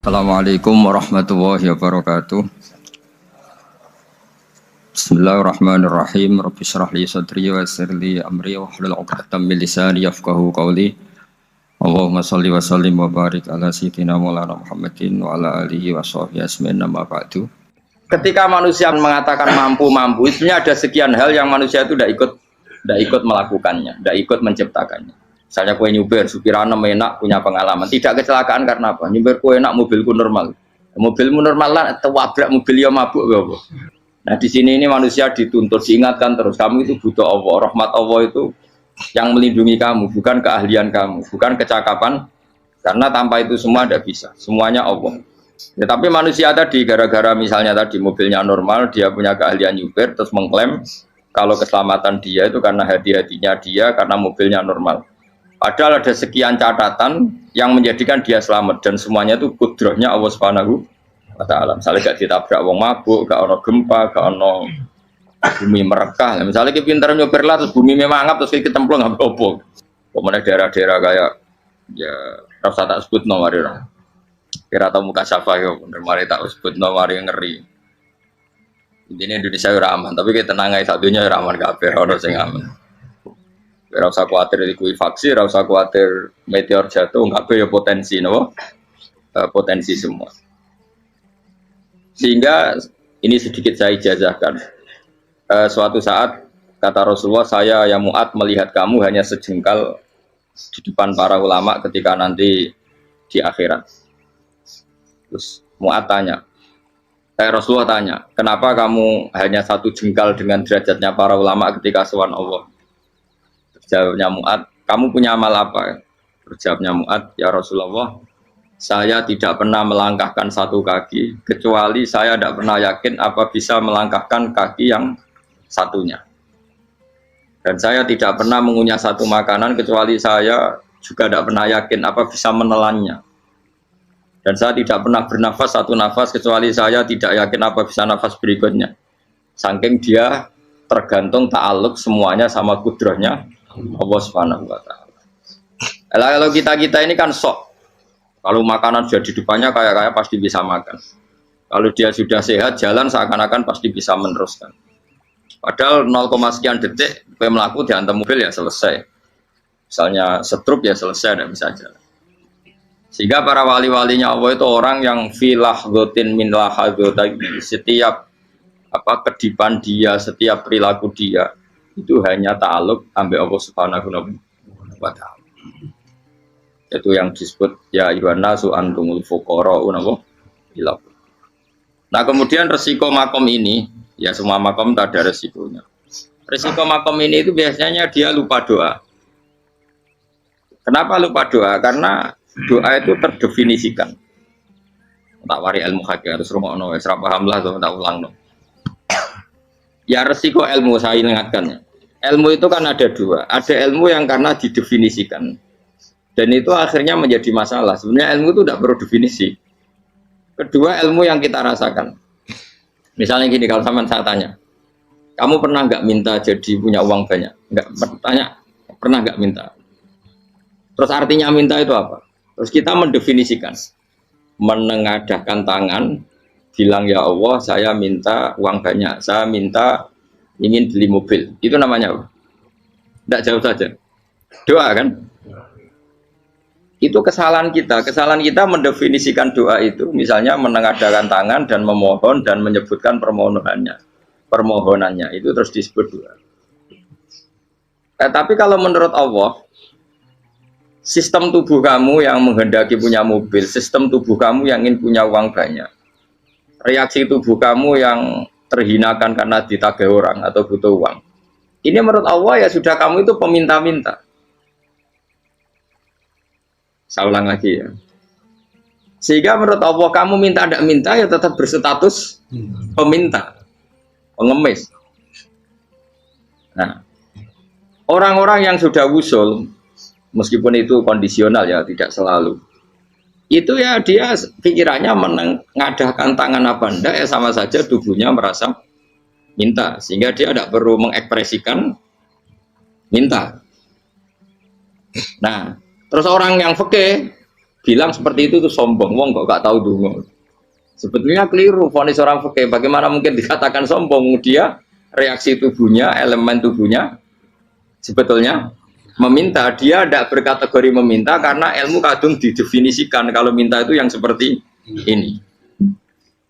Assalamualaikum warahmatullahi wabarakatuh. Bismillahirrahmanirrahim. Rabbi shrah li sadri wa yassir li amri wahlul 'uqdatam min lisani yafqahu qawli. Allahumma shalli wa sallim wa barik ala sayyidina Maulana Muhammadin wa ala alihi wa sahbihi ajmain amma ba'du. Ketika manusia mengatakan mampu-mampu, sebenarnya ada sekian hal yang manusia itu tidak ikut melakukannya, tidak ikut menciptakannya. Misalnya kue nyuber, supirana enak, punya pengalaman. Tidak kecelakaan karena apa? Nyuber kue enak, mobilku normal. Mobilmu normal lah, wabrak mobil ya mabuk. Apa? Nah di sini ini manusia dituntut, diingatkan terus. Kamu itu butuh Allah, rahmat Allah itu yang melindungi kamu, bukan keahlian kamu, bukan kecakapan. Karena tanpa itu semua tidak bisa, semuanya Allah. Ya, tapi manusia tadi, gara-gara misalnya tadi mobilnya normal, dia punya keahlian nyuber, terus mengklaim kalau keselamatan dia itu karena hati-hatinya dia, karena mobilnya normal. Padahal ada sekian catatan yang menjadikan dia selamat dan semuanya itu kudrahnya Allah Subhanahu wa taala. Misalnya gak ditabrak wong mabuk, gak ono gempa, gak ono bumi merekah. Misalnya kita pintar nyoper lah terus bumi memangap terus kita kecemplung nggak apa-apa. Kemudian daerah-daerah kayak ya rasa tak sebut nomor orang. Kira tahu muka siapa ya, bener mari tak sebut nomor yang ngeri. Intinya Indonesia ora aman, tapi kita tenang aja satunya ora aman kabeh, ono sing aman. Ora usah kuwatir likuifaksi, ora usah kuwatir meteor jatuh, kabeh ya potensi napa? Potensi semua. Sehingga ini sedikit saya ijazahkan. Suatu saat kata Rasulullah, saya ya Mu'ad melihat kamu hanya sejengkal di depan para ulama ketika nanti di akhirat. Terus Mu'ad tanya, Rasulullah tanya, kenapa kamu hanya satu jengkal dengan derajatnya para ulama ketika sowan Allah? Jawabnya Mu'ad, kamu punya amal apa? Jawabnya Mu'ad, ya Rasulullah, saya tidak pernah melangkahkan satu kaki, kecuali saya tidak pernah yakin apa bisa melangkahkan kaki yang satunya. Dan saya tidak pernah mengunyah satu makanan, kecuali saya juga tidak pernah yakin apa bisa menelannya. Dan saya tidak pernah bernafas satu nafas, kecuali saya tidak yakin apa bisa nafas berikutnya. Saking dia tergantung ta'aluk semuanya sama kudrahnya Allah Subhanahu wa taala. Kalau kita ini kan sok. Kalau makanan sudah di depannya kayak pasti bisa makan. Kalau dia sudah sehat jalan seakan-akan pasti bisa meneruskan. Padahal 0, sekian detik melaku dihantam mobil ya selesai. Misalnya stroke ya selesai dan bisa jalan. Sehingga para wali-walinya Allah itu orang yang filah gotin min lahadotagi, setiap kedipan dia, setiap perilaku dia itu hanya ta'aluk ambil Allah Subhanahu wa ta'ala. Itu yang disebut ya ayyuhan nasu antumul fuqara'u ila. Nah, kemudian resiko makom ini, ya semua makom tak ada resikonya. Resiko makom ini itu biasanya dia lupa doa. Kenapa lupa doa? Karena doa itu terdefinisikan. Tak wari ilmu hakikat terus rumono wis ra paham lah tak ulang no. Ya resiko ilmu saya ingatkan. Ilmu itu kan ada dua. Ada ilmu yang karena didefinisikan. Dan itu akhirnya menjadi masalah. Sebenarnya ilmu itu tidak perlu definisi. Kedua ilmu yang kita rasakan. Misalnya gini, kalau sama saya tanya. Kamu pernah nggak minta jadi punya uang banyak? Nggak tanya. Pernah nggak minta? Terus artinya minta itu apa? Terus kita mendefinisikan. Menengadahkan tangan. Bilang ya Allah saya minta uang banyak, saya minta ingin beli mobil, itu namanya apa? Tidak jauh saja, doa kan? Itu kesalahan kita mendefinisikan doa itu, misalnya menengadahkan tangan dan memohon dan menyebutkan permohonannya itu terus disebut doa. Tapi kalau menurut Allah, sistem tubuh kamu yang menghendaki punya mobil, sistem tubuh kamu yang ingin punya uang banyak, reaksi tubuh kamu yang terhinakan karena ditagih orang atau butuh uang. Ini menurut Allah ya sudah kamu itu peminta-minta. Saya ulang lagi ya. Sehingga menurut Allah kamu minta tidak minta ya tetap berstatus peminta, pengemis. Nah, orang-orang yang sudah wusul, meskipun itu kondisional ya tidak selalu. Itu ya dia pikirannya menengadahkan tangan apa enggak ya sama saja tubuhnya merasa minta, sehingga dia tidak perlu mengekspresikan minta. Nah, terus orang yang fikih bilang seperti itu tuh sombong, wong kok gak tahu dungo. Sebetulnya keliru vonis orang fikih. Bagaimana mungkin dikatakan sombong? Dia reaksi tubuhnya, elemen tubuhnya sebetulnya meminta. Dia tidak berkategori meminta karena ilmu kadung didefinisikan kalau minta itu yang seperti ini.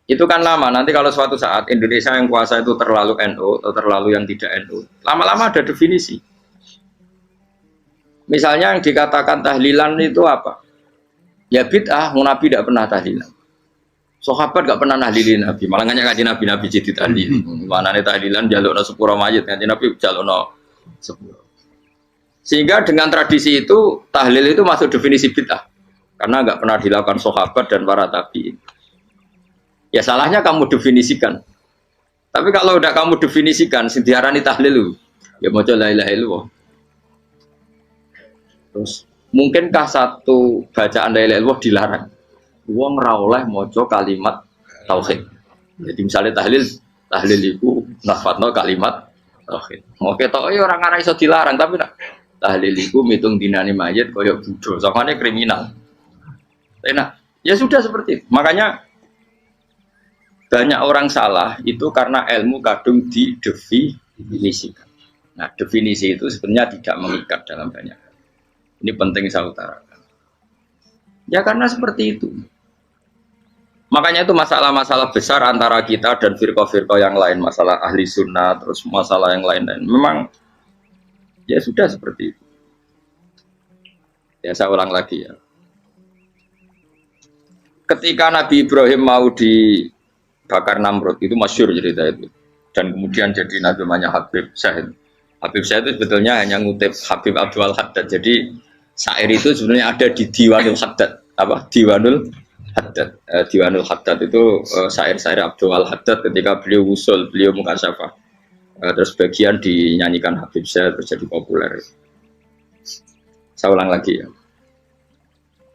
Itu kan lama. Nanti kalau suatu saat Indonesia yang kuasa itu terlalu NU atau terlalu yang tidak NU, lama-lama ada definisi. Misalnya yang dikatakan tahlilan itu apa? Ya bid'ah, Nabi tidak pernah tahlilan. Sahabat gak pernah nahlilin Nabi, malah nggak ngaji Nabi jadi tahlil. Mana nih tahlilan jalukno sepuro mayit, ngaji Nabi jalukno sepuro. Sehingga dengan tradisi itu tahlil itu masuk definisi bid'ah karena nggak pernah dilakukan sahabat dan para tabi'in. Ya salahnya kamu definisikan. Tapi kalau udah kamu definisikan, diarani tahlil, ya mau la ilaha illallah. Terus mungkinkah satu bacaan la ilaha illallah dilarang? Wong ra oleh maca kalimat tauhid. Jadi misalnya tahlil iku nafadno kalimat tauhid. Oke tok ora ngara iso dilarang tapi nak tahlil iku mitung dinane mayit kaya budo, sakane kriminal. Enak. Ya sudah seperti itu. Makanya banyak orang salah itu karena ilmu kadung didefinisikan. Nah, definisi itu sebenarnya tidak mengikat dalam banyak hal. Ini penting saya utarakan. Ya karena seperti itu. Makanya itu masalah-masalah besar antara kita dan firqah-firqah yang lain, masalah ahli sunnah, terus masalah yang lain-lain. Memang ya sudah seperti itu. Ya saya ulang lagi ya. Ketika Nabi Ibrahim mau dibakar Namrud, itu masyhur cerita itu. Dan kemudian jadi Nabi namanya Habib Syahid. Habib Syahid itu sebetulnya hanya ngutip Habib Abdul Haddad. Jadi syair itu sebenarnya ada di Diwanul Haddad. Apa? Diwanul Haddad. Diwanul Haddad itu syair-syair Abdul Haddad ketika beliau usul, beliau mukasyafah. Terus bagian dinyanyikan Habib Syahid terus jadi populer. Saya ulang lagi ya.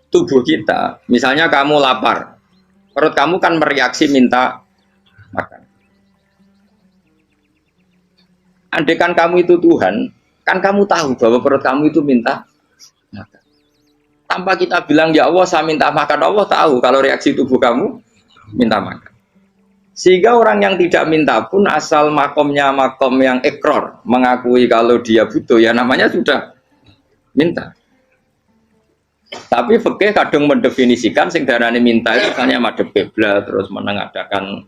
Tubuh kita, misalnya kamu lapar, perut kamu kan mereaksi minta makan. Andaikan kamu itu Tuhan, kan kamu tahu bahwa perut kamu itu minta makan. Tanpa kita bilang ya Allah saya minta makan, Allah tahu kalau reaksi tubuh kamu minta makan. Sehingga orang yang tidak minta pun asal makomnya makom yang ikror, mengakui kalau dia butuh, ya namanya sudah minta. Tapi fikih kadang mendefinisikan sing darane minta itu hanya madhep qiblat terus menengadakan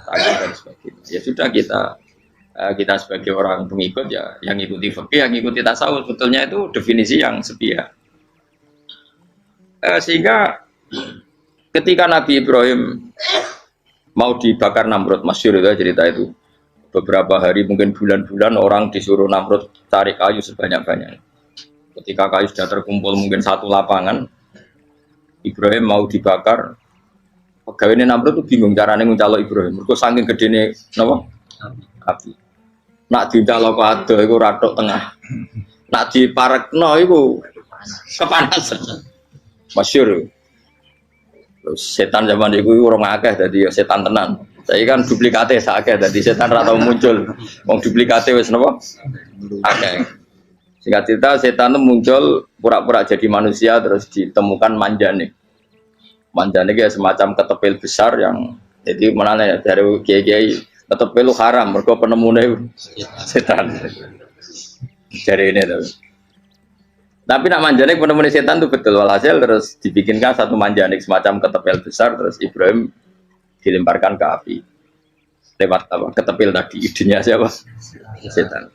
tangan dan sebagainya. Ya sudah kita sebagai orang pengikut ya yang ikuti fikih, yang ikuti tasawuf sebetulnya itu definisi yang sepihak. Sehingga ketika Nabi Ibrahim mau dibakar Namrud, masyhur itu cerita itu. Beberapa hari mungkin bulan-bulan orang disuruh Namrud cari kayu sebanyak-banyaknya. Ketika kayu sudah terkumpul mungkin satu lapangan, Ibrahim mau dibakar. Pegawai Namrud itu bingung caranya nguncalo Ibrahim. Mereka saking gedene napa? Api. Nak dincalo kok ado iku ratok tengah. Nak diparekno iku kepanasan. Masyhur. Terus setan zaman iku ora akeh dadi setan tenan. Saiki kan duplikate sak akeh dadi setan ra tau muncul. Wong duplikate wis napa? Akeh. Singkat cerita setan itu muncul pura-pura jadi manusia terus ditemukan manjanik. Manjanik ya semacam ketepil besar yang jadi mana ya dari kiai-kiai ketepil haram mergo penemune setan. Jadi ini tuh. Tapi nak manjanik penemune setan itu betul walhasil terus dibikinkan satu manjanik semacam ketepil besar terus Ibrahim dilemparkan ke api. Lewat apa? Ketepil tadi idenya siapa? Setan.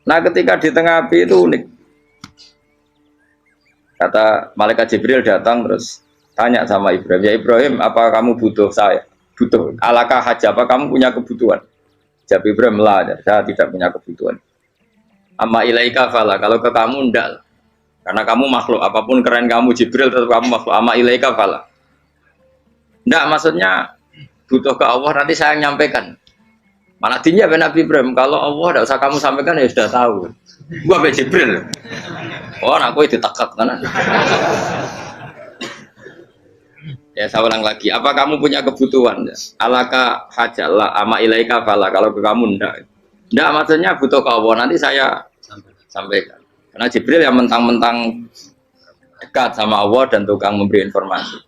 Nah ketika di tengah api itu unik. Kata malaikat Jibril datang terus tanya sama Ibrahim, ya Ibrahim apa kamu butuh saya? Butuh. Alakah haja apa kamu punya kebutuhan? Jawab Ibrahim lah, saya tidak punya kebutuhan. Amma ilaika fala, kalau ke kamu enggak. Karena kamu makhluk, apapun keren kamu Jibril tetap kamu makhluk. Amma ilaika fala. Enggak maksudnya butuh ke Allah nanti saya nyampaikan. Malah dinya Nabi Ibrahim, kalau Allah tidak usah kamu sampaikan ya sudah tahu. Gua be Jibril. Oh, aku itu ditekak kan. Ya saya ulang lagi, apa kamu punya kebutuhan? Alaka hajalah ama ilaika fala, kalau ke kamu ndak. Ndak maksudnya butuh ke Allah nanti saya sampaikan. Karena Jibril yang mentang-mentang dekat sama Allah dan tukang memberi informasi.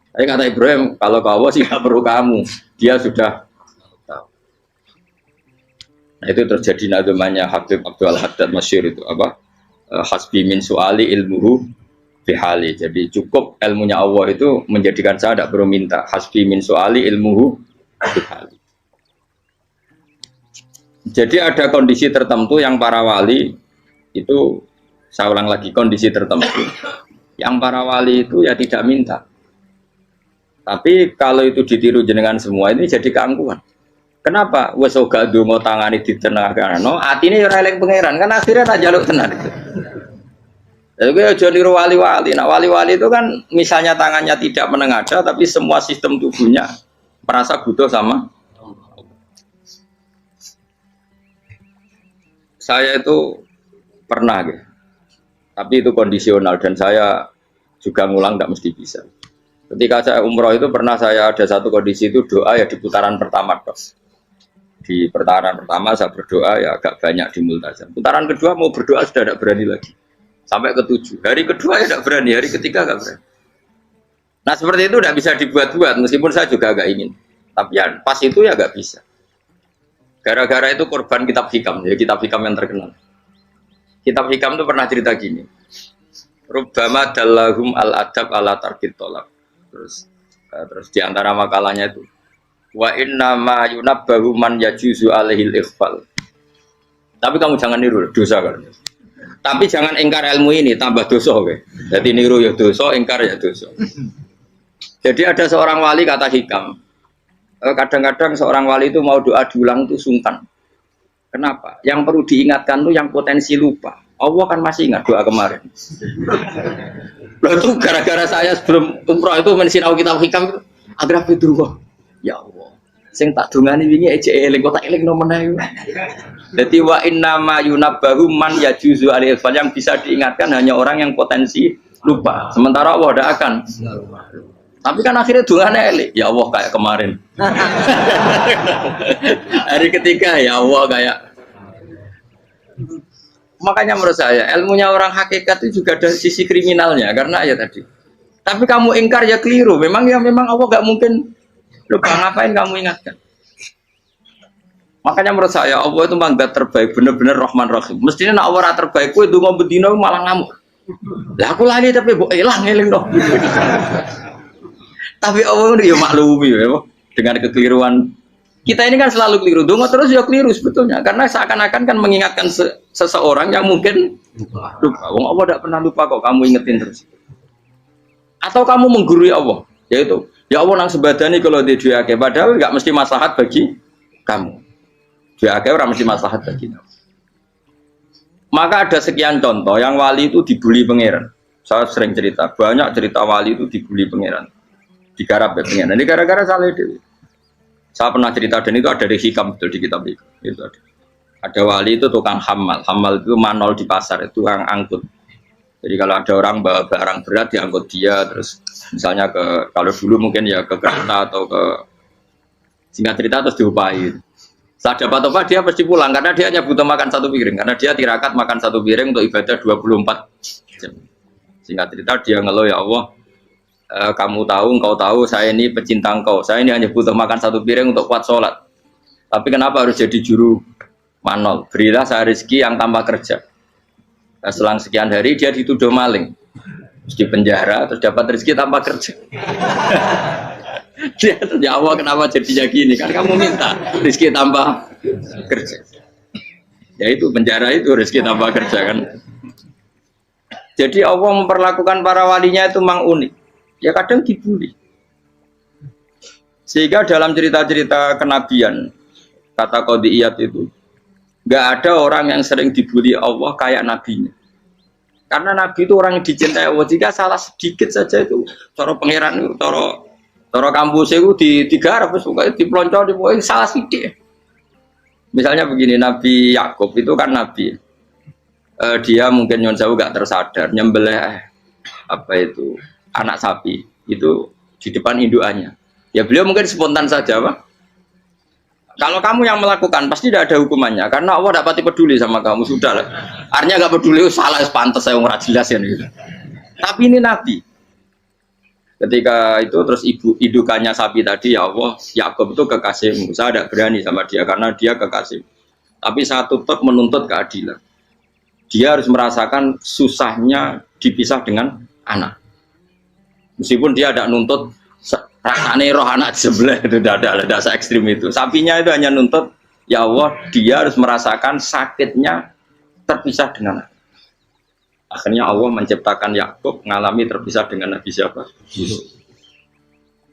Tapi kata Ibrahim, kalau ke Allah sih nggak perlu kamu, dia sudah tahu. Nah itu terjadi nadamanya Habib Abdul Haddad Masyhur itu apa? Hasbi min su'ali ilmuhu bihali. Jadi cukup ilmunya Allah itu menjadikan saya tidak perlu minta. Hasbi min su'ali ilmuhu bihali. Jadi ada kondisi tertentu yang para wali itu, saya ulang lagi, kondisi tertentu yang para wali itu ya tidak minta. Tapi kalau itu ditiru jenengan semua ini jadi keangkuhan. Kenapa? Wes ora ndonga tangane ditenangano, atine ora eling pangeran, kan akhirnya tak jaluk tenan. Jadi aja niru wali-wali. Nah, wali-wali itu kan misalnya tangannya tidak menengadah tapi semua sistem tubuhnya merasa butuh sama. Saya itu pernah gitu. Tapi itu kondisional dan saya juga ngulang tidak mesti bisa. Ketika saya umroh itu pernah saya ada satu kondisi itu doa ya di putaran pertama dos. Di putaran pertama saya berdoa ya agak banyak di multazam. Putaran kedua mau berdoa sudah tidak berani lagi. Sampai ke-7. Hari kedua ya tidak berani, hari ketiga tidak berani. Nah seperti itu tidak bisa dibuat-buat meskipun saya juga agak ingin. Tapi ya pas itu ya nggak bisa. Gara-gara itu korban kitab hikam, ya kitab hikam yang terkenal. Kitab hikam itu pernah cerita gini. Rubbama dallahum al-adab ala tarkit tolak. Terus di antara makalahnya itu wa inna ma yunabbahu man yajuzu alaihil ikhfal. Tapi kamu jangan niru dosa kan. Tapi jangan ingkar ilmu ini tambah dosa oke. Jadi niru ya dosa, ingkar ya dosa. Jadi ada seorang wali kata hikam. Kadang-kadang seorang wali itu mau doa diulang itu sungkan. Kenapa? Yang perlu diingatkan tuh yang potensi lupa. Allah kan masih ingat doa kemarin. Lalu itu gara-gara saya sebelum umroh itu mensinau kitab hikam itu agar fidrullah. Ya Allah, sing tak dungani wingi ejek eling kok tak eling nomen. Jadi wa inna ma yunabbahu man yajuzu alaihi yang bisa diingatkan hanya orang yang potensi lupa. Sementara Allah tidak akan. Tapi kan akhirnya dungane eling. Ya Allah kayak kemarin. Hari ketiga ya Allah kayak. Makanya menurut saya ilmunya orang hakikat itu juga ada sisi kriminalnya karena ya tadi. Tapi kamu ingkar ya keliru. Memang Allah gak mungkin lupa, ngapain kamu ingatkan. Makanya menurut saya Allah itu memang zat terbaik, benar-benar Rahman Rahim. Mestinya nak Allah terbaik itu ngomong bedino malah ngamuk. Lah aku lali tapi mbok elang eling dong. Tapi Allah itu ya maklumi ya dengan kekeliruan. Kita ini kan selalu keliru, dongo terus ya keliru sebetulnya, karena seakan-akan kan mengingatkan seseorang yang mungkin lupa. Wong Allah tidak pernah lupa kok, kamu ingetin terus. Atau kamu menggurui Allah, yaitu ya Allah nang sebadani kalau di duake, padahal nggak mesti maslahat bagi kamu. Duake orang mesti maslahat bagi kamu. Maka ada sekian contoh yang wali itu dibully pangeran. Saya sering cerita, banyak cerita wali itu dibully pangeran, digarap ya pangeran. Ini gara-gara salah dewi. Saya pernah cerita dan itu ada di hikam betul di kitab itu. Ada wali itu tukang hamal itu manol di pasar itu tukang angkut. Jadi kalau ada orang bawa barang berat diangkut dia, terus misalnya kalau dulu mungkin ya ke kereta atau ke singkat cerita terus diupahi. Saat dapat apa dia pasti pulang karena dia hanya butuh makan satu piring karena dia tirakat makan satu piring untuk ibadah 24 jam. Singkat cerita dia ngeluh ya Allah. Kamu tahu, engkau tahu, saya ini pecinta engkau. Saya ini hanya butuh makan satu piring untuk kuat sholat. Tapi kenapa harus jadi juru manol? Berilah saya rezeki yang tanpa kerja. Nah, selang sekian hari dia dituduh maling, terus di penjara, terus dapat rezeki tanpa kerja. Dia ya Allah kenapa jadinya gini? Kan kamu minta rezeki tanpa kerja. Ya itu penjara itu rezeki tanpa kerja kan. Jadi Allah memperlakukan para walinya itu memang unik. Ya kadang dibully. Sehingga dalam cerita-cerita kenabian, kata Qadiyat itu, nggak ada orang yang sering dibully Allah kayak nabinya. Karena nabi itu orang yang dicintai Allah. Jika salah sedikit saja itu, cara pangeran itu, cara kampus itu digarap, suka dipelonco, salah sedikit. Misalnya begini, Nabi Yakub itu kan nabi. Dia mungkin nyon jauh nggak tersadar, nyembelih apa itu anak sapi itu di depan indukannya. Ya beliau mungkin spontan saja, Pak. Kalau kamu yang melakukan pasti tidak ada hukumannya karena Allah tidak pati peduli sama kamu sudah lah. Artinya nggak peduli salah pantas saya nggak jelas ya gitu. Tapi ini Nabi. Ketika itu terus indukannya sapi tadi, ya Allah, Yakub itu kekasihmu. Saya tidak berani sama dia karena dia kekasih. Tapi saya tetap menuntut keadilan. Dia harus merasakan susahnya dipisah dengan anak. Meskipun dia tidak nuntut rasanya roh anak sebelah, itu tidak ada se ekstrim itu. Sapinya itu hanya nuntut, ya Allah, dia harus merasakan sakitnya terpisah dengan anak. Akhirnya Allah menciptakan Yakub mengalami terpisah dengan Nabi siapa? Yusuf.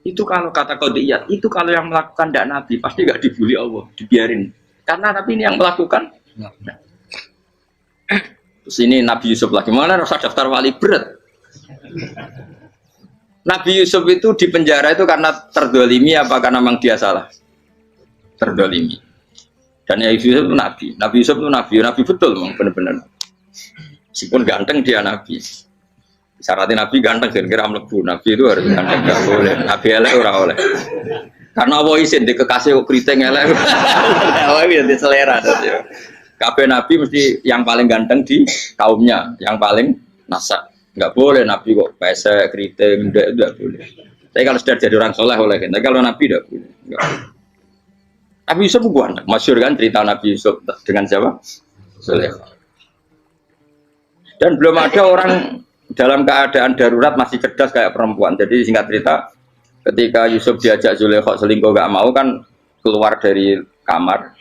Itu kalau kata qadiyat, itu kalau yang melakukan tidak Nabi pasti nggak dibully Allah, dibiarin. Karena Nabi ini yang melakukan. Nah. Terus ini Nabi Yusuf lagi, mana rasa daftar wali berat. Nabi Yusuf itu di penjara itu karena terdolimi apa karena memang dia salah? Terdolimi. Dan ya Yusuf itu Nabi. Nabi Yusuf itu Nabi betul memang benar-benar. Meskipun ganteng dia Nabi. Syaratnya Nabi ganteng kira-kira mlebu. Nabi itu harus ganteng, enggak boleh. Nabi elek ora oleh. Karena Allah izin di kekasih kok kriting elek. Allah ya di selera dadi. Kabeh Nabi mesti yang paling ganteng di kaumnya, yang paling nasak. Enggak boleh Nabi kok pesek, kriting, enggak boleh. Tapi kalau sudah jadi orang soleh oleh. Tapi kalau Nabi enggak boleh. Enggak. Nabi Yusuf bukan, masyhur kan cerita Nabi Yusuf dengan siapa? Zulaikha. Dan belum ada orang dalam keadaan darurat masih cerdas kayak perempuan. Jadi singkat cerita, ketika Yusuf diajak Zulaikha selingkuh gak mau kan keluar dari kamar.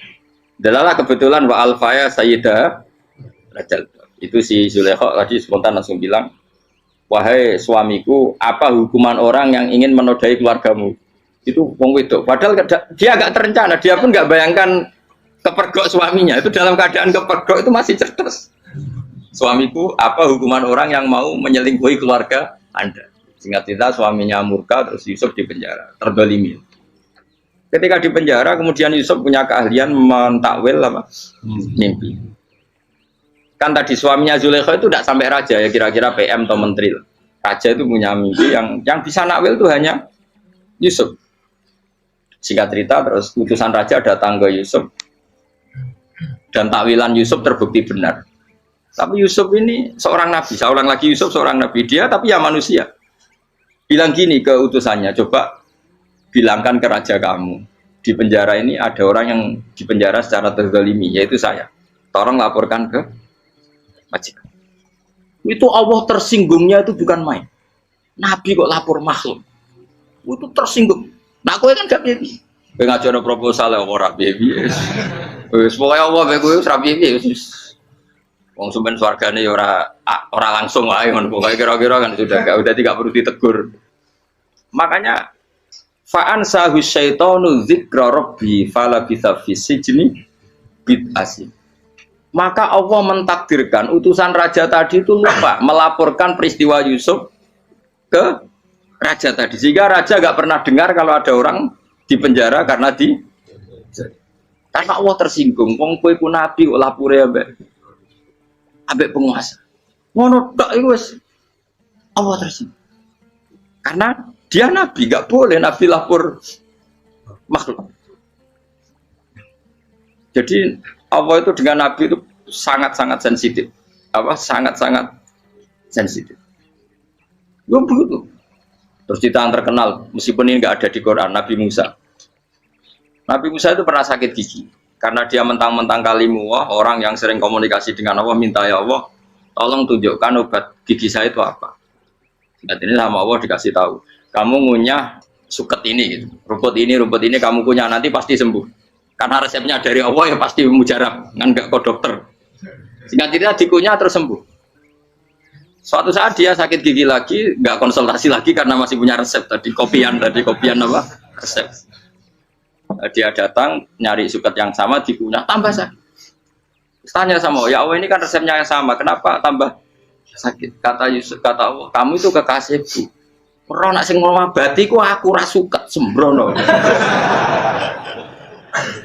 Dalalah kebetulan wa alfaya sayyidah rajal. Itu si Zulaikha tadi spontan langsung bilang, wahai suamiku, apa hukuman orang yang ingin menodai keluargamu? Itu wong wedok. Padahal dia agak terencana, dia pun gak bayangkan kepergok suaminya. Itu dalam keadaan kepergok itu masih cerdas. Suamiku, apa hukuman orang yang mau menyelingkuhi keluarga Anda? Singkat cerita, suaminya murka, terus Yusuf di penjara, terdolimi. Ketika di penjara, kemudian Yusuf punya keahlian mentakwil apa? Mimpi. Kan tadi suaminya Zulaikha itu tidak sampai raja, ya kira-kira PM atau menteri. Raja itu punya mimpi yang bisa nakwil itu hanya Yusuf. Singkat cerita, terus utusan raja datang ke Yusuf, dan takwilan Yusuf terbukti benar. Tapi Yusuf ini seorang nabi, saya ulang lagi Yusuf seorang nabi, dia tapi ya manusia. Bilang gini ke utusannya, coba bilangkan ke raja kamu, di penjara ini ada orang yang di penjara secara terzalimi, yaitu saya. Tolong laporkan ke majikan. Itu Allah tersinggungnya itu bukan main. Nabi kok lapor makhluk. Itu tersinggung. Nah, kowe kan gak piye. Kowe ngajono proposal ya ora piye. Wis pokoke Allah kowe wis ra piye. Wong sumpen swargane ya ora langsung wae ngono pokoke kira-kira kan sudah tidak perlu ditegur. Makanya fa'an sahu syaitanu dzikra rabbi fala bisa fi sijni bid'asi. Maka Allah mentakdirkan utusan raja tadi itu lupa melaporkan peristiwa Yusuf ke raja tadi. Sehingga raja gak pernah dengar kalau ada orang di penjara karena Allah tersinggung. Wong kowe ku nabi kok lapore ambek penguasa. Ngono tok iku wis Allah tersinggung. Karena dia nabi, gak boleh nabi lapor makhluk. Jadi Allah itu dengan nabi itu sangat-sangat sensitif. Sangat-sangat sensitif. Gue begitu. Terus cerita yang terkenal, meskipun ini nggak ada di Quran, Nabi Musa. Nabi Musa itu pernah sakit gigi. Karena dia mentang-mentang kalimullah, orang yang sering komunikasi dengan Allah, minta ya Allah, tolong tunjukkan obat gigi saya itu apa. Dan ini sama Allah dikasih tahu. Kamu ngunyah suket ini, gitu. rumput ini kamu kunyah, nanti pasti sembuh. Karena resepnya dari Allah ya pasti mujarab, kan nggak ke dokter. Sehingga tidak dikunyah terus sembuh. Suatu saat dia sakit gigi lagi, nggak konsultasi lagi karena masih punya resep tadi kopian apa resep. Dia datang nyari suket yang sama dikunyah tambah sakit. Tanya sama ya Allah ini kan resepnya yang sama, kenapa tambah sakit? Kata Yusuf, kata Allah, kamu itu kekasihku. Ora nak sing ngobati ku aku ra suket sembrono.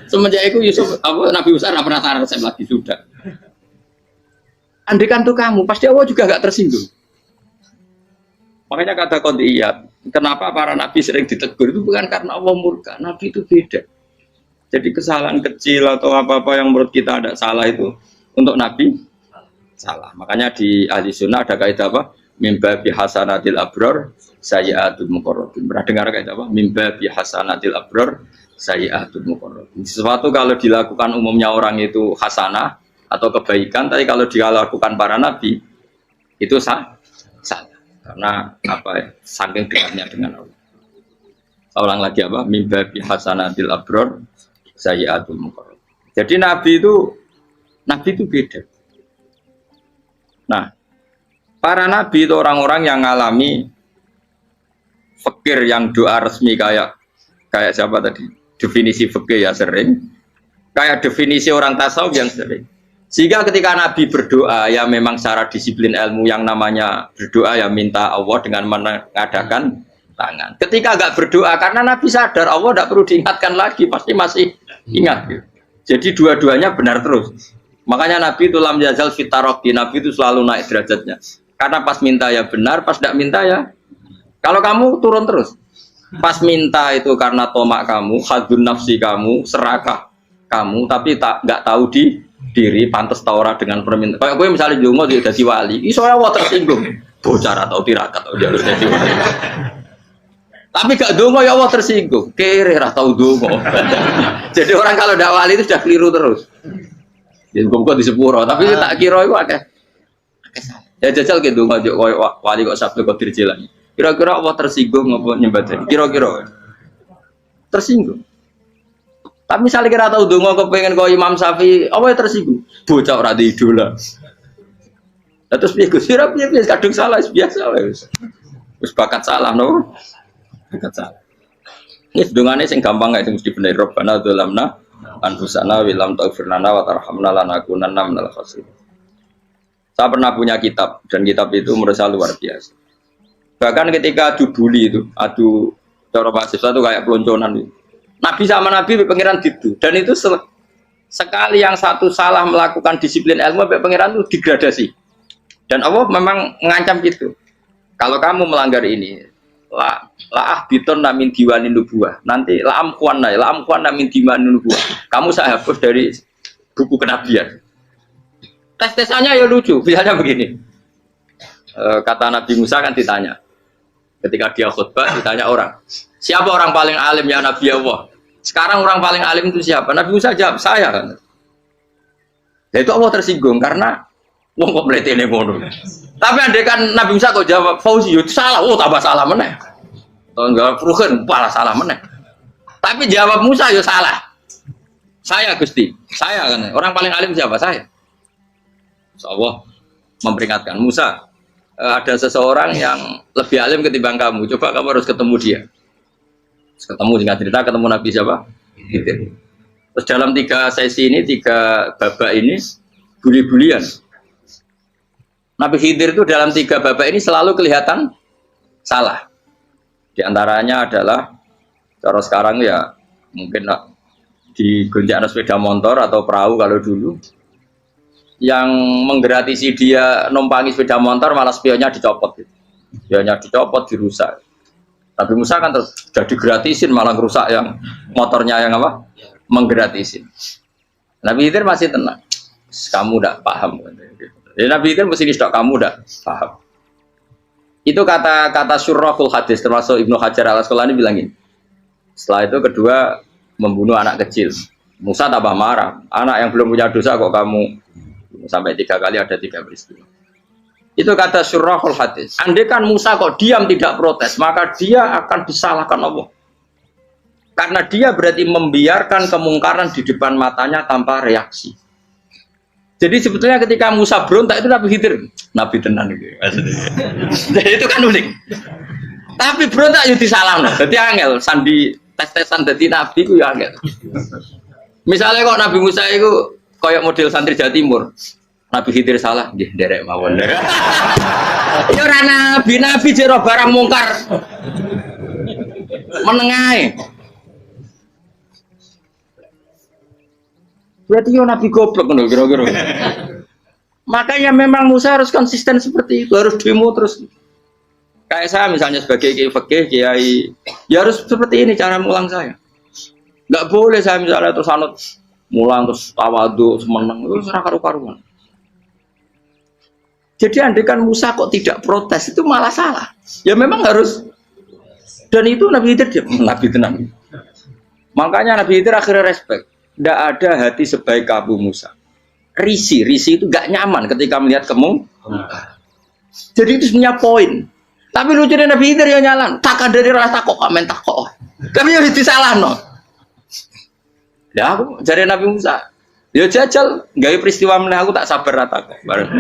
Semenjak itu Yusuf Nabi Musa nggak pernah taruh resep lagi sudah. Andaikan tuh kamu, pasti Allah juga gak tersinggung. Makanya kata qadiyat, kenapa para nabi sering ditegur itu bukan karena Allah murka, nabi itu beda. Jadi kesalahan kecil atau apa-apa yang menurut kita ada salah itu untuk nabi salah. Makanya di ahli sunnah ada kaidah apa? Mimba bihasanatil abror sayyi'atul muqarrabin. Pernah dengar kayak apa? Mimba bihasanatil abror sayyi'atul muqarrabin. Sesuatu kalau dilakukan umumnya orang itu hasanah atau kebaikan, tapi kalau dilakukan para nabi itu salah. Karena apa ya? Saking dekatnya dengan Allah. Saya ulang lagi apa? Mimba bihasanatil abror sayyi'atul muqarrabin. Jadi nabi itu beda. Nah, para nabi itu orang-orang yang mengalami fikir yang doa resmi kayak siapa tadi? Definisi fikir ya sering. Kayak definisi orang tasawuf yang sering. Sehingga ketika nabi berdoa ya memang secara disiplin ilmu yang namanya berdoa ya minta Allah dengan mengadakan tangan. Ketika enggak berdoa karena nabi sadar Allah tidak perlu diingatkan lagi, pasti masih ingat gitu. Jadi dua-duanya benar terus. Makanya nabi itu lam yazal fitaroki, nabi itu selalu naik derajatnya. Karena pas minta ya benar, pas tidak minta ya. Kalau kamu turun terus, pas minta itu karena tomak kamu, hadun nafsi kamu, serakah kamu, tapi nggak tahu diri, pantas taura dengan permintaan. Kayak gue misalnya jongo jadi wali, iso ya tersinggung, bocor atau tirakat atau jalur jadi wali. Tapi gak dongo ya Allah tersinggung, kere atau dongo. Jadi orang kalau tidak wali itu sudah keliru terus. Jadi gue di sepuro, tapi tak kira itu akeh. Ya jajal gitu ngajak wali kok sabtu kok dirjelan. Kira-kira Allah tersinggung apa nyembah? Kira-kira tersinggung. Tapi misalnya kira tahu dongo kepengen kau Imam Syafi'i, apa tersinggung? Bocah ora di idola. Terus piye Gus? Piye kadung salah biasa wis. Wis bakat salah no. Bakat salah. Ini dongane sing gampang ae sing mesti bener Rabbana dzalamna anfusana wa lam taghfir lana wa tarhamna lanakunanna minal khasirin. Saya pernah punya kitab dan kitab itu menurut saya luar biasa. Bahkan ketika adu bully itu, adu cara mahasiswa itu kayak pelonconan itu. Nabi sama Nabi pangeran itu dan itu sekali yang satu salah melakukan disiplin ilmu pangeran itu degradasi. Dan Allah memang mengancam gitu. Kalau kamu melanggar ini, la biton namin diwanin nubuah. Nanti la amkuan namin diwanin nubuah. Kamu saya hapus dari buku kenabian. Tes-tesannya ya lucu, misalnya begini. Kata Nabi Musa kan ditanya. Ketika dia khutbah ditanya orang. Siapa orang paling alim ya Nabi Allah? Sekarang orang paling alim itu siapa? Nabi Musa jawab, saya kan. Ya itu Allah tersinggung karena wong kok mletene ngono. Tapi andai kan Nabi Musa kok jawab Fauzi itu salah, tambah salah meneh. Atau enggak Ruhin, malah salah meneh. Tapi jawab Musa ya salah. Saya Gusti, saya kan. Orang paling alim siapa? Saya. Allah memperingatkan Musa, ada seseorang yang lebih alim ketimbang kamu. Coba kamu harus ketemu dia. Ketemu singkat cerita ketemu Nabi siapa? Khidir. Terus dalam 3 sesi ini, 3 babak ini buli-bulian. Nabi Khidir itu dalam 3 babak ini selalu kelihatan salah. Di antaranya adalah cara sekarang ya mungkin di gonjak sepeda motor atau perahu kalau dulu. Yang menggratisi dia numpangi sepeda motor malah spionnya dicopot gitu. Spionnya dicopot, dirusak. Tapi Musa kan terus sudah digratisin malah rusak yang motornya yang apa? Menggratisin. Nabi Khidir masih tenang. Kamu udah paham. Jadi Nabi Khidir mesti distok kamu udah paham. Itu kata syurrahul hadis termasuk Ibnu Hajar al-Asqalani bilangin. Setelah itu kedua membunuh anak kecil. Musa tambah marah. Anak yang belum punya dosa kok kamu sampai 3 kali ada 3 peristiwa. Itu kata syurrahul hadis. Andai kan Musa kok diam tidak protes, maka dia akan disalahkan Allah. Karena dia berarti membiarkan kemungkaran di depan matanya tanpa reaksi. Jadi sebetulnya ketika Musa berontak itu Nabi Khidir, Nabi tenan gitu. Jadi itu kan unik. Tapi berontak itu disalahno. Jadi angel sandi tes-tesan dadi nabi ku ya angel. Misalnya kok Nabi Musa itu kayak model santri Jawa Timur. Nabi Khidir salah, nggih nderek mawon. Ya ora nabi jero barang mungkar. Menengae. Berarti yo nabi goblok ngono kira-kira. Makanya memang Musa harus konsisten seperti itu, harus demo terus. Kayak saya misalnya sebagai kiai fikih, kiai ya harus seperti ini cara mulang saya. Enggak boleh saya misalnya terus anut mulang terus tawadhu semeneng itu ora karu-karuan. Jadi andekan Musa kok tidak protes itu malah salah. Ya memang harus. Dan itu Nabi Khidir dia, Nabi tenang. Makanya Nabi Khidir akhirnya respect. Tidak ada hati sebaik Abu Musa. Risi itu gak nyaman ketika melihat kemungkaran. Jadi itu sebenarnya poin. Tapi lucunya Nabi Khidir yang nyalan. Tak ada rasa kok komen tak kok. Tapi ya disalah no. Ya aku jadi Nabi Musa. Ya jajal, gawe peristiwa meneh aku tak sabar rata kok. Bareng.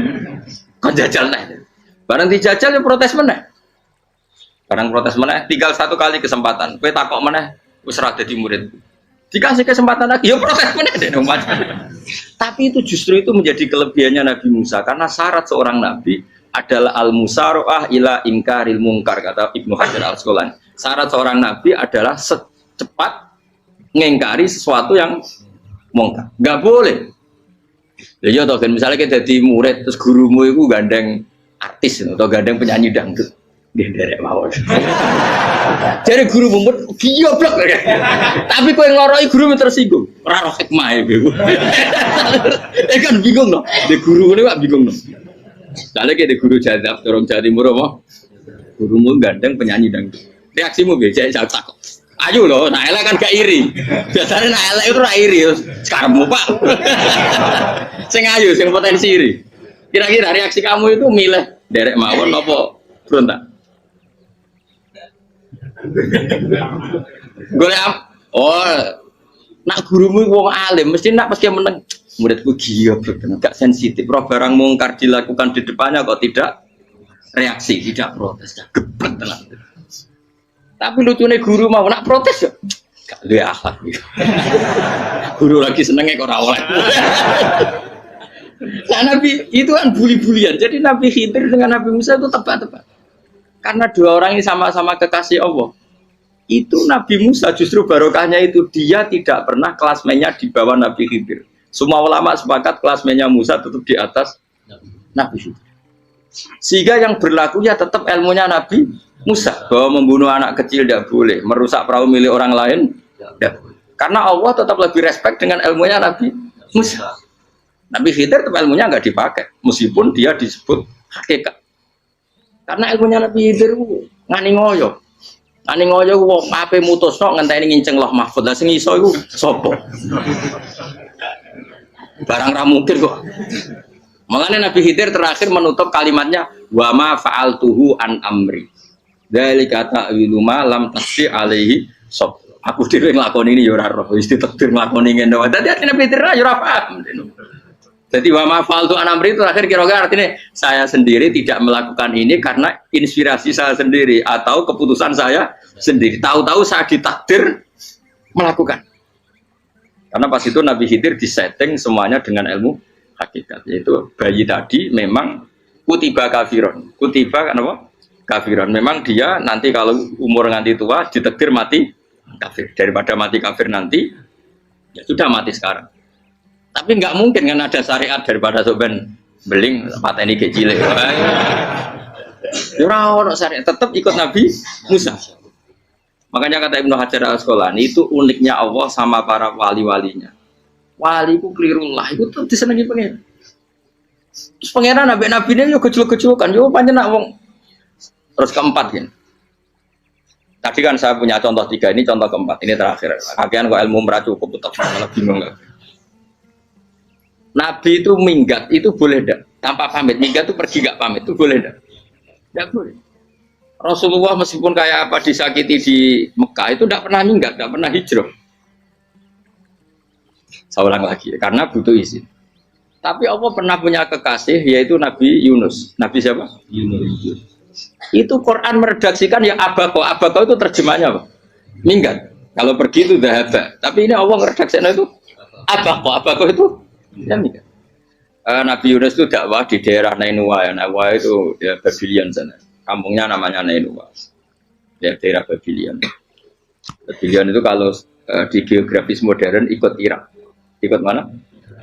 Kon jajal nih. Bareng dijajal ya protes meneh. Bareng protes meneh, tinggal satu kali kesempatan. Kowe takok meneh wis ora dadi murid. Dikasih kesempatan lagi, ya protes meneh deh umat. Tapi itu justru itu menjadi kelebihannya Nabi Musa karena syarat seorang nabi adalah al-musara'ah ila ingkaril munkar kata Ibnu Hajar Al-Asqalani. Syarat seorang nabi adalah secepat ngengkari sesuatu yang mungkar. Enggak boleh. Ya toh kan misalnya kita jadi murid terus gurumu itu gandeng artis atau gandeng penyanyi dangdut. Derek mawon. Jadi guru mumet goblok. Tapi kowe ngloroi guru tersinggung. Ora roh hikmah iku. Kan bingung loh. De guru ini kok bingung loh. Soalnya kayak de guru jadab dorong Jawa Timur apa? Gurumu gandeng penyanyi dangdut. Reaksimu biasa saya takut. Ayo loh, nah elek kan gak iri. Biasanya nah elek itu ra iri. Sekarang Pak. Sing ayu, sing potensi iri. Kira-kira reaksi kamu itu milih derek mawon apa berontak? Golek nak gurumu wong alim mesti nak pas dia meneng muridku gila gak sensitif roh barang mungkar dilakukan di depannya kok tidak reaksi tidak protes geblek tenan. Tapi lucunya guru mau nak protes ya gak duwe akhlak gitu. Guru lagi senenge kok ora oleh. Nah Nabi itu kan buli-bulian. Jadi Nabi Khidir dengan Nabi Musa itu tepat-tepat. Karena dua orang ini sama-sama kekasih Allah. Itu Nabi Musa justru barokahnya itu dia tidak pernah kelasmennya di bawah Nabi Khidir. Semua ulama sepakat kelasmennya Musa tetap di atas Nabi Khidir. Sehingga yang berlaku ya tetap ilmunya Nabi Musa bahwa membunuh anak kecil tidak boleh, merusak perahu milik orang lain tidak boleh. Karena Allah tetap lebih respect dengan ilmunya Nabi Musa. Nabi Khidir tetap ilmunya nggak dipakai, meskipun dia disebut hakikat. Karena ilmunya Nabi Khidir ngani ngoyo wong ape mutusno ngenteni nginceng loh mahfud. Lah sing iso iku sapa? Barang ra mungkin kok. Makanya Nabi Khidir terakhir menutup kalimatnya wa ma fa'altuhu an amri. Dzalika ta'wilu ma lam tasbi alaihi sob. Aku dhewe nglakoni ini ya ora roh, wis ditakdir nglakoni ngene wae. Dadi Nabi Khidir ya ora paham. Jadi wa ma fa'altu an amri itu terakhir kira-kira artinya saya sendiri tidak melakukan ini karena inspirasi saya sendiri atau keputusan saya sendiri. Tahu-tahu saya ditakdir melakukan. Karena pas itu Nabi Khidir disetting semuanya dengan ilmu hakikat. Yaitu bayi tadi memang kutiba kafiron. Kutiba kan apa? Kafiron. Memang dia nanti kalau umur nganti tua ditakdir mati kafir. Daripada mati kafir nanti ya sudah mati sekarang. Tapi nggak mungkin kan ada syariat daripada soben beling pateni kecil. Ora syariat tetap ikut Nabi Musa. Makanya kata Ibnu Hajar Al-Asqalani itu uniknya Allah sama para wali-walinya. Wali ku klirullah itu tuh disenengi pengen. Terus pangeran nabi-nabi ini yo kecil-kecil yo panjenengan wong. Terus keempat kan. Tadi kan saya punya contoh 3 ini contoh keempat ini terakhir. Akhirnya kok ilmu meracu cukup malah bingung enggak. Nabi itu minggat itu boleh enggak? Tanpa pamit, minggat itu pergi enggak pamit itu boleh enggak? Enggak boleh. Rasulullah meskipun kayak apa disakiti di Mekah itu enggak pernah minggat, enggak pernah hijrah. Saya ulang lagi, karena butuh izin. Tapi Allah pernah punya kekasih yaitu Nabi Yunus. Nabi siapa? Yunus. Itu Quran meredaksikan ya abako. Abako itu terjemahnya apa? Minggat. Kalau pergi itu dahaba. Tapi ini Allah meredaksikan itu abako. Abako itu ya minggat. Nabi Yunus itu dakwah di daerah Nainua ya. Nainua itu ya Babylon sana. Kampungnya namanya Nainua. Ya daerah Babylon. Babylon itu kalau di geografis modern ikut Irak. Ikut mana?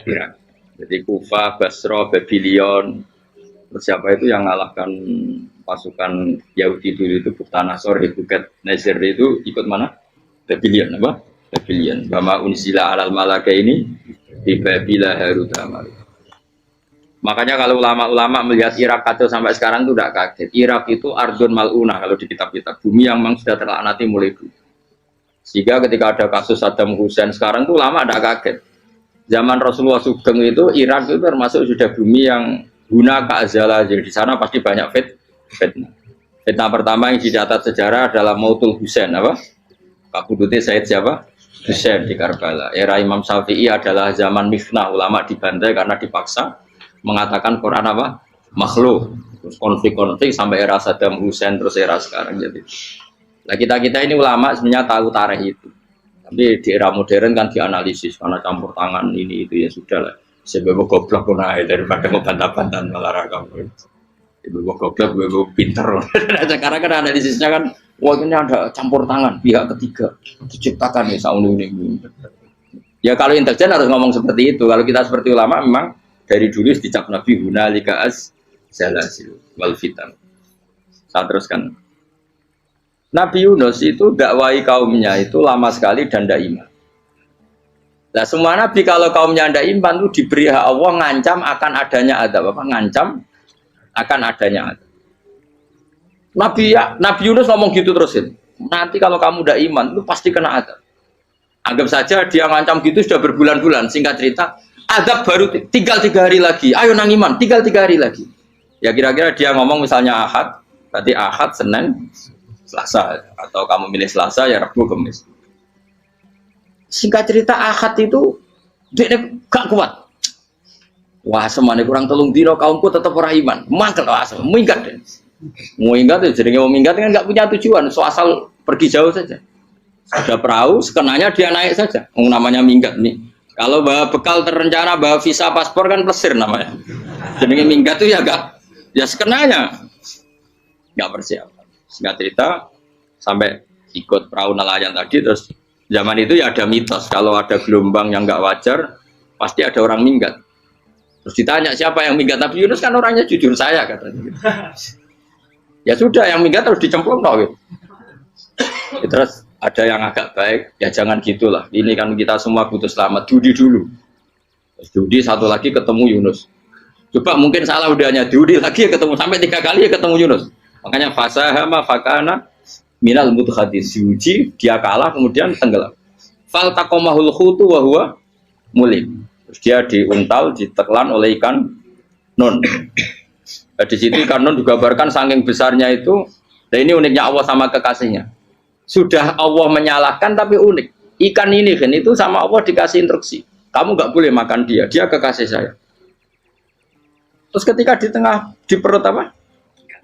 Irak. Jadi Kufa, Basra, Babylon. Terus siapa itu yang ngalahkan pasukan Yahudi dulu itu Buktanasor, Hebukat Nazir itu ikut mana? Babylon apa? Babylon. Bama unsila alal malaka ini di Babila Harut Amar. Makanya kalau ulama-ulama melihat Irak kacau sampai sekarang itu tidak kaget. Irak itu ardun mal'una kalau di kitab-kitab, bumi yang memang sudah terlaknati mulai dulu. Sehingga ketika ada kasus Saddam Hussein sekarang itu ulama tidak kaget. Zaman Rasulullah Sugeng itu Irak itu termasuk sudah bumi yang guna keazala. Jadi di sana pasti banyak fitnah. Fitnah pertama yang dicatat sejarah adalah Mautul Husain, apa? Kabudutnya Said siapa? Husain di Karbala. Era Imam Syafi'i adalah zaman mifnah, ulama dibantai karena dipaksa mengatakan Quran apa? Makhluk. Terus konflik-konflik sampai era Saddam Hussein terus era sekarang jadi. Nah kita ini ulama sebenarnya tahu tarikh itu. Tapi di era modern kan dianalisis karena campur tangan ini itu ya sudah lah. Sebab goblok pun aja daripada ngebantah-bantah olahraga. Ibu goblok, ibu pinter. Sekarang kan analisisnya kan, wah ini ada campur tangan pihak ketiga diciptakan ya sauni ini. Ya kalau intelijen harus ngomong seperti itu. Kalau kita seperti ulama memang dari dulu dicap Nabi hunalika az-zalasil wal fitan. Saya teruskan. Nabi Yunus itu dakwai kaumnya itu lama sekali dan tidak iman. Nah semua nabi kalau kaumnya tidak iman itu diberi hak Allah ngancam akan adanya adab apa? Ngancam akan adanya adab. Nabi Yunus ngomong gitu terusin. Nanti kalau kamu tidak iman itu pasti kena adab. Anggap saja dia ngancam gitu sudah berbulan-bulan. Singkat cerita, adab baru tinggal 3 hari lagi. Ayo nang iman, tinggal 3 hari lagi. Ya kira-kira dia ngomong misalnya Ahad, berarti Ahad, Senin, Selasa, atau kamu milih Selasa ya Rabu, Kamis. Singkat cerita Ahad itu dia gak kuat. Wah semuanya kurang telung dino kaumku tetap orang iman. Mangkel asal minggat deh. Mau minggat ya jadi mau minggat kan gak punya tujuan. So asal pergi jauh saja. Ada perahu, sekenanya dia naik saja. Namanya minggat nih. Kalau bawa bekal terencana, bawa visa paspor kan plesir namanya. Jadi minggat tuh ya gak, ya sekenanya gak persiapan. Singkat cerita sampai ikut perahu nelayan tadi terus zaman itu ya ada mitos kalau ada gelombang yang nggak wajar pasti ada orang minggat. Terus ditanya siapa yang minggat, Nabi Yunus kan orangnya jujur saya katanya. Gitu. Ya sudah yang minggat terus dicemplung gitu. Ya, terus ada yang agak baik ya jangan gitulah. Ini kan kita semua butuh selamat. Dudi dulu. Terus Dudi satu lagi ketemu Yunus. Coba mungkin salah udahnya Dudi lagi ketemu sampai 3 kali ya ketemu Yunus. Makanya fasahama fakana minal mudhadis diuji dia kalah kemudian tenggelam. Fal taqamahul khutu wa huwa mulim. Terus dia diuntal ditelan oleh ikan nun. Di situ ikan nun digambarkan saking besarnya itu. Dan ini uniknya Allah sama kekasihnya. Sudah Allah menyalahkan tapi unik. Ikan ini kan itu sama Allah dikasih instruksi. Kamu nggak boleh makan dia kekasih saya. Terus ketika di tengah di perut apa?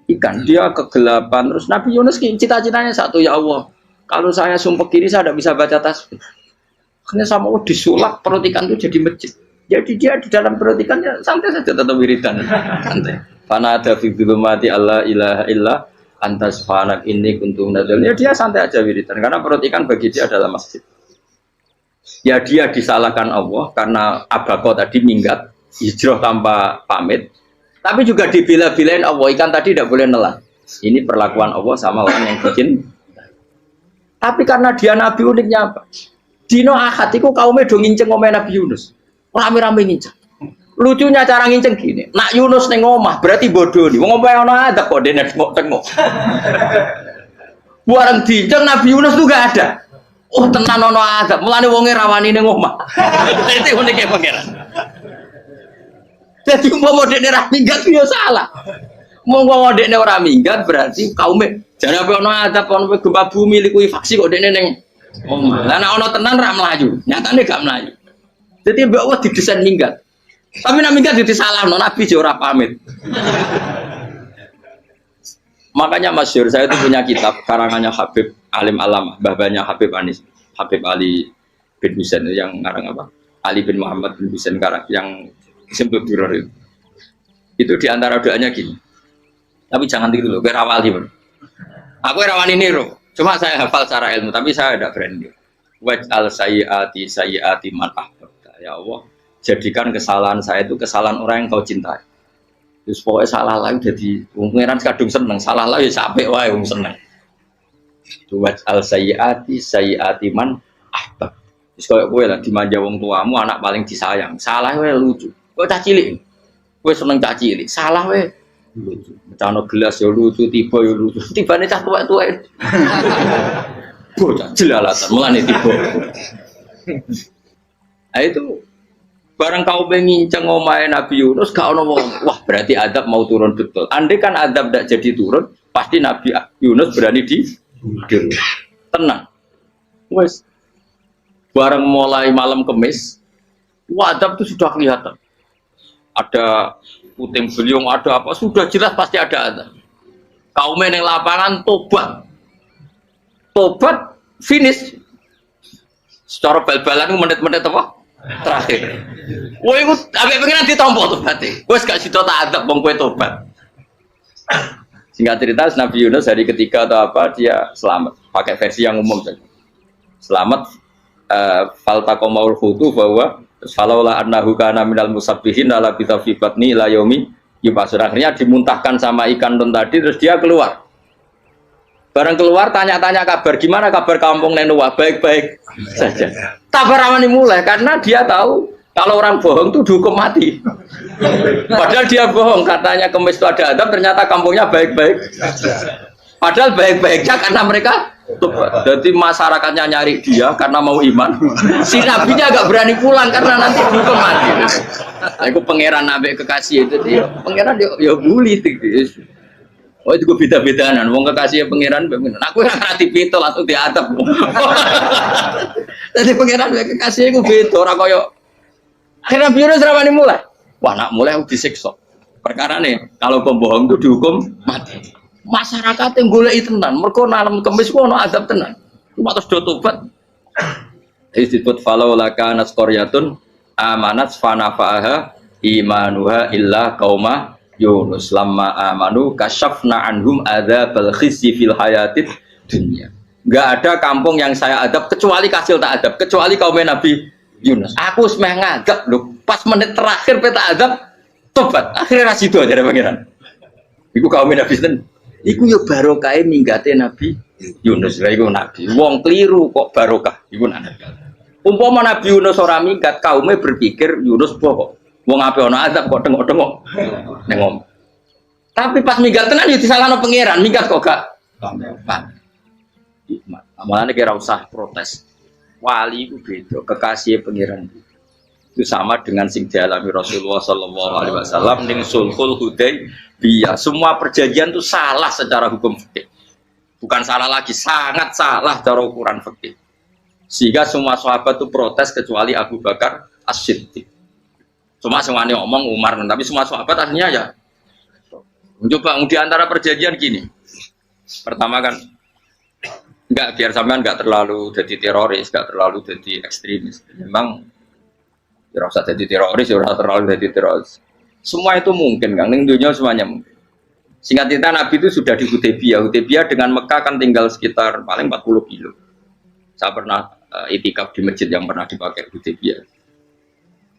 Ikan dia kegelapan terus Nabi Yunus cita-citanya satu ya Allah kalau saya sumpah kiri saya tidak bisa baca tasbih akhirnya sama Allah disulap perut ikan itu jadi masjid jadi dia di dalam perut ikannya santai saja tetap wiridan santai fana ada fi dzulumati alla ilaha illa antas fanak ini kuntum nadal ya dia santai aja wiridan karena perut ikan bagi dia adalah masjid ya dia disalahkan Allah karena abako tadi minggat hijrah tanpa pamit. Tapi juga dibela-belain Allah, ikan tadi tidak boleh nelan. Ini perlakuan Allah sama orang yang bikin. Tapi karena dia Nabi uniknya apa? Dino Ahad itu kaumnya do nginceng ngomel Nabi Yunus. Rame-rame nginceng. Lucunya cara nginceng gini. Nak Yunus neng omah berarti bodoh nih. Ngomong apa yang ada kok dia tengok. Buarang dinceng Nabi Yunus tuh gak ada. Oh tenan ono ada. Mulane wonge rawani neng omah. Itu uniknya pangeran. Jadi umpama dekne ora minggat yo salah. Umpama dekne ora minggat berarti kaumnya jane apa ono adab ono gempa bumi likuwi faksi kok dekne ning omah. Lah nek ono tenan ra mlayu, nyatane gak mlayu. Jadi mbok Allah didesain minggat. Tapi nek minggat yo disalahno Nabi yo ora pamit. Makanya masyhur saya itu punya kitab karangannya Habib Alim Alam, babanya Habib Anis, Habib Ali bin Husain yang ngarang apa? Ali bin Muhammad bin Husain karang yang disebut duror itu diantara doanya gini tapi jangan tiru loh, gue rawali bro. Aku rawani niru cuma saya hafal secara ilmu tapi saya tidak berani waj'al sayyiati man ahbabta ya Allah jadikan kesalahan saya itu kesalahan orang yang kau cintai terus pokoknya salah lagi jadi pengiran kadung seneng salah lagi sampai wae seneng waj'al sayyiati man ahbab terus kayak gue lah dimanja wong tuamu anak paling disayang salah gue lucu kok cah cilik Wes seneng caci ini, salah weh. Cano gelas ya lucu, tiba ya lucu. Tibane cah tuwek-tuwek. Bocah jelalatan mulane tiba. Nah itu barang kau menginceng omahe Nabi Yunus gak ono wong. Wah, berarti adab mau turun betul. Andai kan adab tidak jadi turun, pasti Nabi Yunus berani di tenang. Wes barang mulai malam Kamis, adab itu sudah kelihatan. Ada puting beliung, ada apa, sudah jelas pasti ada adab. Kaum yang lapangan tobat finish. Secara bal-balan menit-menit apa? Terakhir. Wah, itu agak pengen ditompo tobatnya. Wes gak sida tak adab wong kowe tobat. Singkat cerita Nabi Yunus hari ketiga atau apa dia selamat. Pakai versi yang umum saja. Selamat faltaqamaul hutu bahwa falaula annahu kana minal musabbihin la bisa fi batni ila yaumi yub'atsun. Akhirnya dimuntahkan sama ikan don tadi terus dia keluar. Barang keluar tanya-tanya kabar, gimana kabar kampung Nenua? Baik-baik saja. Kabar awani mulai karena dia tahu kalau orang bohong itu dihukum mati. Padahal dia bohong, katanya Kemis itu ada adab, ternyata kampungnya baik-baik. Padahal baik-baiknya karena mereka jadi masyarakatnya nyari dia karena mau iman. Si nabinya agak berani pulang karena nanti dihukum mati. Aku pangeran nabi kekasih itu dia, pangeran ya bully gitu. Oh itu gue beda-bedaan, wong kekasih pangeran, aku yang ngerti pintu langsung diatap. Jadi pangeran kekasih gue beda, orang koyo. Akhirnya biru seramani mulai. Wah nak mulai aku disiksa. Perkara nih, kalau pembohong itu dihukum mati. Masyarakat yang golek tenan, mergo nalem Kemis ku ono adab tenan. Cuma terus do tobat. Disebut falaula kana qaryatun amanat fanafa'aha imanuha illa qauma Yunus lamma amanu kasyafna anhum adzabal khizyi fil hayatid dunya. Enggak ada kampung yang saya adab kecuali kasil tak adab, kecuali kaum Nabi Yunus. Aku semeh ngadab lho, pas menit terakhir peta adab tobat. Akhirnya rasido aja pangeran. Iku kaum Nabi ten. Iku yo barokah minggate Nabi Yunus. Lah iku nabi. Wong kliru kok barokah. Iku nabi. Umpama Nabi Yunus ora minggat, kaume berpikir Yunus bohong. Wong ape ono azab kok tengok-tengok ning ngomong. Tapi pas minggat tenan yo disalahno pangeran, minggat kok gak. Amalane kira usah protes. Wali itu beda, kekasih pangeran. Itu sama dengan sing dialami Rasulullah sallallahu alaihi wasallam ning Sulhul Hudaybiyah. Semua perjanjian itu salah secara hukum fikih. Bukan salah lagi, sangat salah cara ukuran fikih. Sehingga semua sahabat itu protes kecuali Abu Bakar As-Siddiq. Cuma semuanya ngomong Umar, tapi semua sahabat akhirnya ya mencoba di antara perjanjian gini. Pertama kan enggak, biar sampean enggak terlalu jadi teroris, enggak terlalu jadi ekstremis. Memang ya usah jadi teroris, ya usah terlalu jadi teroris. Semua itu mungkin, Kang. Ning dunia semuanya mungkin. Singkat cerita Nabi itu sudah di Hudaybiyah. Hudaybiyah dengan Mekah kan tinggal sekitar paling 40 kilo. Saya pernah itikaf di masjid yang pernah dipakai Hudaybiyah.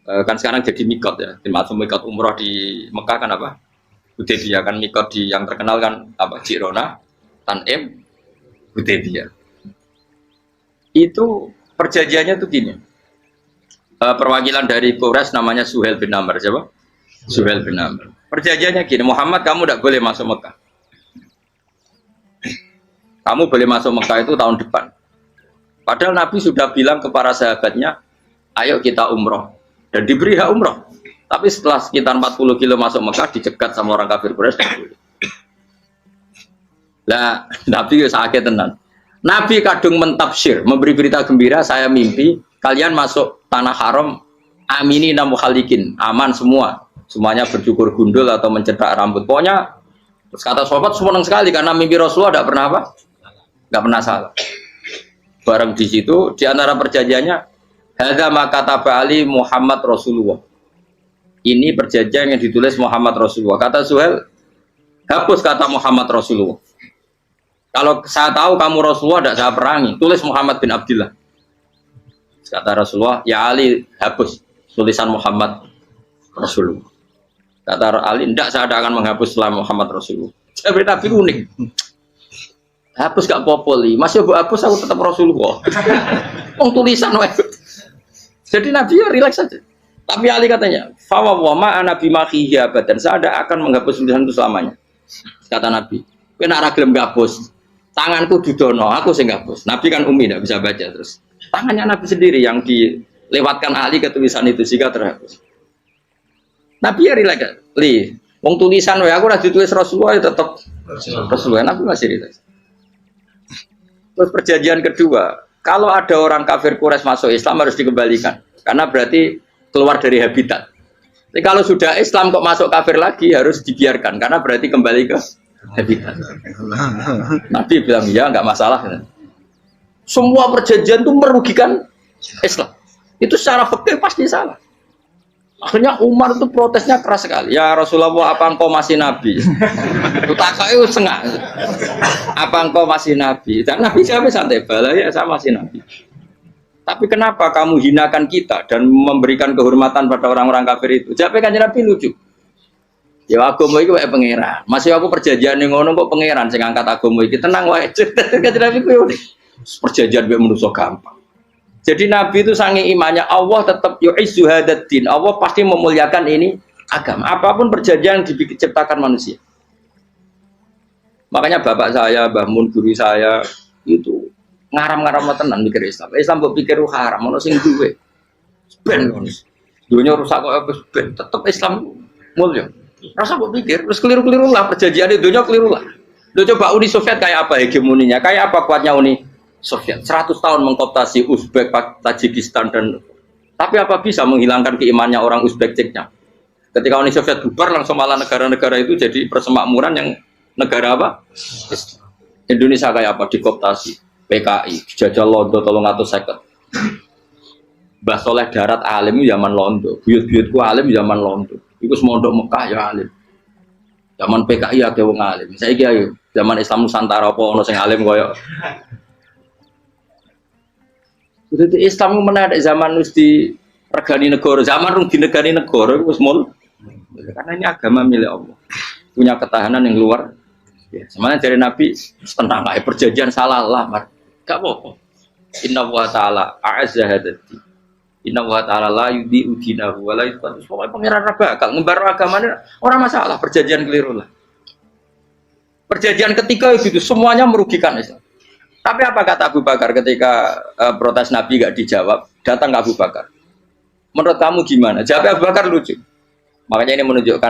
Kan sekarang jadi mikot ya, termasuk mikot umroh di Mekah kan apa? Hudaybiyah kan mikot di yang terkenal kan apa? Jirona, Tanim, Hudaybiyah. Itu perjanjiannya tuh gini. Perwakilan dari Quraisy namanya Suhail bin Amr, siapa? Suhail bin Amr. Perjanjiannya gini, Muhammad kamu tidak boleh masuk Mekah. Kamu boleh masuk Mekah itu tahun depan. Padahal Nabi sudah bilang ke para sahabatnya, ayo kita umroh. Dan diberi hak umroh. Tapi setelah sekitar 40 kilo masuk Mekah, dicegat sama orang kafir Quraisy. Lah, Nabi sakit tenan. Nabi kadung mentafsir, memberi berita gembira, saya mimpi kalian masuk tanah haram amini namukhalikin, aman semua. Semuanya bercukur gundul atau mencetak rambut. Pokoknya terus kata sahabat senang sekali karena mimpi Rasulullah tidak pernah apa? Enggak pernah salah. Bareng di situ di antara perjanjiannya hadza ma kataba ali Muhammad Rasulullah. Ini perjanjian yang ditulis Muhammad Rasulullah. Kata Suhail, hapus kata Muhammad Rasulullah. Kalau saya tahu kamu Rasulullah tidak saya perangi, tulis Muhammad bin Abdullah. Kata Rasulullah, ya Ali hapus tulisan Muhammad Rasulullah. Kata Ali, tidak saya akan menghapus setelah Muhammad Rasulullah. Saya Nabi unik. Hapus gak populi, masih hapus aku tetap Rasulullah. Tulisan. Jadi Nabi ya relax saja. Tapi Ali katanya, fawwama ana bimakhihi abadan. Saya tidak akan menghapus tulisan itu selamanya. Kata Nabi, kowe nek ora gelem ngapus, tanganku didono, aku sing ngapus. Nabi kan umi tidak bisa baca terus. Tangannya Nabi sendiri yang dilewatkan Ali ke tulisan itu sehingga terhapus. Nabi ya rileks, wong tulisan wae aku ora ditulis Rasulullah ya tetep Rasulullah. Nabi masih rileks. Terus perjanjian kedua, kalau ada orang kafir Quraisy masuk Islam harus dikembalikan karena berarti keluar dari habitat. Tapi kalau sudah Islam kok masuk kafir lagi harus dibiarkan karena berarti kembali ke habitat. Nabi bilang ya nggak masalah. Semua perjanjian itu merugikan Islam. Itu secara fikih pasti salah. Akhirnya Umar itu protesnya keras sekali. Ya Rasulullah, apa engkau masih nabi? Utakai sengak. Apa engkau masih nabi? Dan Nabi siapa santai bala ya saya masih nabi. Tapi kenapa kamu hinakan kita dan memberikan kehormatan pada orang-orang kafir itu? Jawabnya kan Nabi lucu. Ya agama itu kayak pangeran. Masih aku perjanjian yang ngono kok pangeran sing angkat agama iki tenang wae. Kan Nabi kuwi perjanjian mek manusa gampang. Jadi Nabi itu sange imannya Allah tetap yu'izzu hadaddin. Allah pasti memuliakan ini agama. Apapun perjanjian yang diciptakan manusia. Makanya bapak saya, Mbah Mun guru saya itu ngaram-ngaram tenan mikir Islam. Islam mbok pikir haram, ono sing duwe. Ben ngono. Dunya rusak kok ben tetep Islam mulya. Rasa mbok pikir terus keliru-keliru lah perjanjian itu dunya keliru lah. Lo coba Uni Soviet kayak apa hegemoninya? Kayak apa kuatnya Uni Soviet 100 tahun mengkooptasi Uzbek, Tajikistan dan tapi apa bisa menghilangkan keimannya orang Uzbek Ceknya? Ketika Uni Soviet bubar langsung malah negara-negara itu jadi persemakmuran yang negara apa? Indonesia kayak apa? Dikooptasi PKI, dijajah Londo 350. Mbah Soleh Darat alim zaman Londo, buyut-buyutku alim zaman Londo. Iku semondok Mekah ya alim. Zaman PKI akeh wong alim. Saiki ayo zaman Islam Nusantara apa ono sing alim koyo itu Islam menarik zaman wis di regani negara, zaman rung di negani negara wis mul. Karena ini agama milik Allah. Punya ketahanan yang luar. Ya, semuanya dari Nabi tentang perjanjian salah lamar. Enggak apa-apa. Inna wa ta'ala a'azza hadati. Inna wa ta'ala la yudhi'u dinahu wa la yudhi'u. Pokoknya pangeran bakal ngembar agamanya orang masalah perjanjian keliru lah. Perjanjian ketiga itu semuanya merugikan Islam. Tapi apa kata Abu Bakar ketika protes Nabi gak dijawab, datang ke Abu Bakar. Menurut kamu gimana? Jawab Abu Bakar lucu. Makanya ini menunjukkan